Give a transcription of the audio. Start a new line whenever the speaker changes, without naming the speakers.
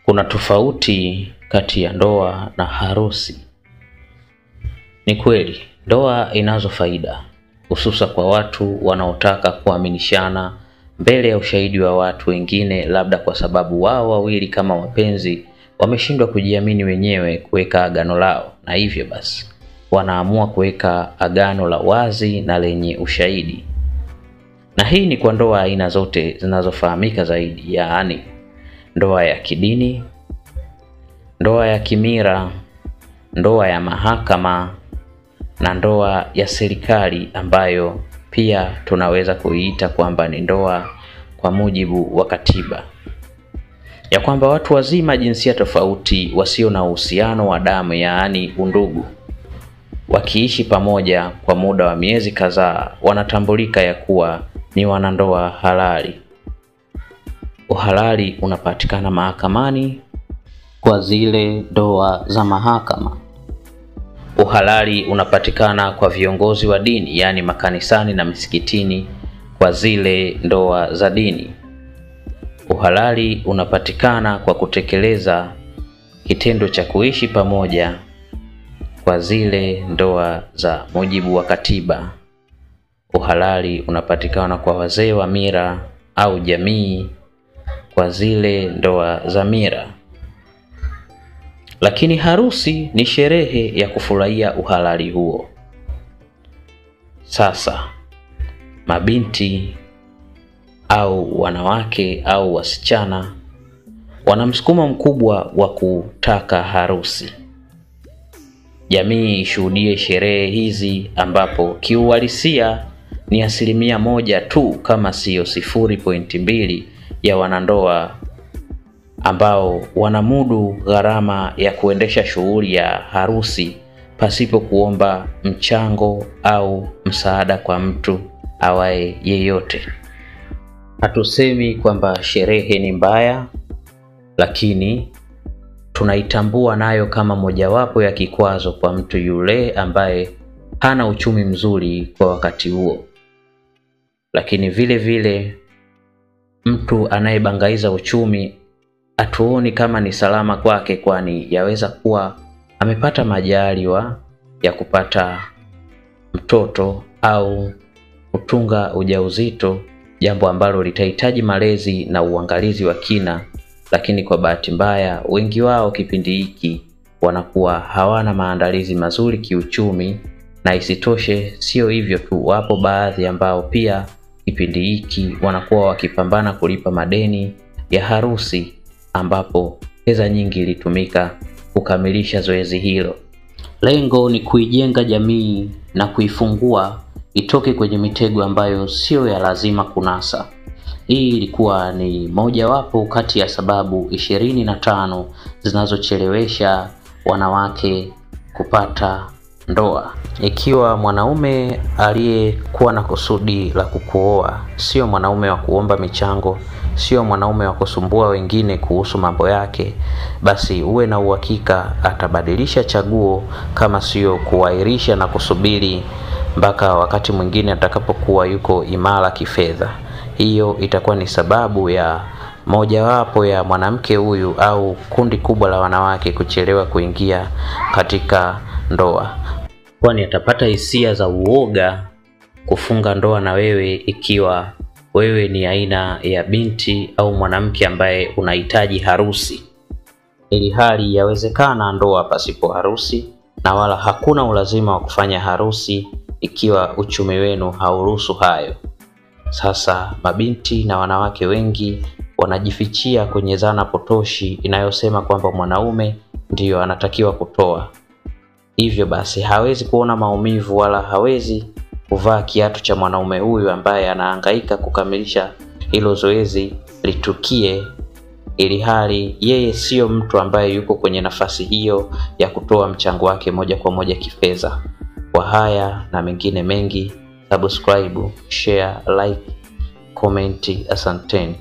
Kuna tofauti kati ya ndoa na harusi. Ni kweli, ndoa inazo faida, hususa kwa watu wanaotaka kuaminishana mbele ya ushahidi wa watu wengine, labda kwa sababu wao wawili kama wapenzi wameshindwa kujiamini wenyewe kuweka agano lao, na hivyo basi wanaamua kuweka agano la wazi na lenye ushahidi. Na hii ni kwa ndoa aina zote zinazofahamika zaidi, yaani ndoa ya kidini, ndoa ya kimira, ndoa ya mahakama na ndoa ya serikali, ambayo pia tunaweza kuiita kwamba ni ndoa kwa mujibu wa katiba. Ya kwamba watu wazima jinsia tofauti wasio na uhusiano wa damu, yaani undugu, wakiishi pamoja kwa muda wa miezi kadhaa, wanatambulika ya kuwa ni wanandoa halali. Uhalali unapatikana mahakamani kwa zile ndoa za mahakama. Uhalali unapatikana kwa viongozi wa dini, yaani makanisani na misikitini, kwa zile ndoa za dini. Uhalali unapatikana kwa kutekeleza kitendo cha kuishi pamoja kwa zile ndoa za mujibu wa katiba. Uhalali unapatikana kwa wazee wa mila au jamii kwa zile ndoa za mila. Lakini harusi ni sherehe ya kufurahia uhalali huo. Sasa mabinti au wanawake au wasichana wana msukumo mkubwa wa kutaka harusi. Jamii ishuhudie sherehe hizi, ambapo kiuhalisia ni 1% tu, kama sio 0.2 ya wanandoa ambao wanamudu gharama ya kuendesha shughuli ya harusi pasipo kuomba mchango au msaada kwa mtu awaye yeyote. Hatusemi kwamba sherehe ni mbaya, lakini tunaitambua nayo kama mojawapo ya kikwazo kwa mtu yule ambaye hana uchumi mzuri kwa wakati huo. Lakini vile vile mtu anayebangaiza uchumi hatuoni kama ni salama kwake, kwani yaweza kuwa amepata majaliwa ya kupata mtoto au kutunga ujauzito, jambo ambalo litahitaji malezi na uangalizi wa kina. Lakini kwa bahati mbaya, wengi wao kipindi hiki wanakuwa hawana maandalizi mazuri kiuchumi, na isitoshe sio hivyo tu, wapo baadhi ambao pia kipindi hiki wanakuwa wakipambana kulipa madeni ya harusi, ambapo pesa nyingi ilitumika kukamilisha zoezi hilo. Lengo ni kuijenga jamii na kuifungua itoke kwenye mitego ambayo sio ya lazima kunasa. Hii ilikuwa ni mojawapo kati ya sababu 25 zinazochelewesha wanawake kupata ndoa. Ikiwa mwanaume aliyekuwa na kusudi la kukuoa sio mwanaume wa kuomba michango, sio mwanaume wa kusumbua wengine kuhusu mambo yake, basi uwe na uhakika atabadilisha chaguo, kama sio kuahirisha na kusubiri mpaka wakati mwingine atakapokuwa yuko imara kifedha. Hiyo itakuwa ni sababu ya mojawapo ya mwanamke huyu au kundi kubwa la wanawake kuchelewa kuingia katika ndoa, kwani atapata hisia za uoga kufunga ndoa na wewe ikiwa wewe ni aina ya binti au mwanamke ambaye unahitaji harusi. Ili hali yawezekana ndoa pasipo harusi, na wala hakuna ulazima wa kufanya harusi ikiwa uchumi wenu hauruhusu hayo. Sasa mabinti na wanawake wengi wanajifichia kwenye dhana potoshi inayosema kwamba mwanaume ndiyo anatakiwa kutoa. Hivyo basi hawezi kuona maumivu wala hawezi kuvaa kiatu cha mwanaume huyu ambaye anahangaika kukamilisha hilo zoezi litukie, ili hali yeye sio mtu ambaye yuko kwenye nafasi hiyo ya kutoa mchango wake moja kwa moja kifedha. Kwa haya na mengine mengi, subscribe, share, like, comment. Asanteni.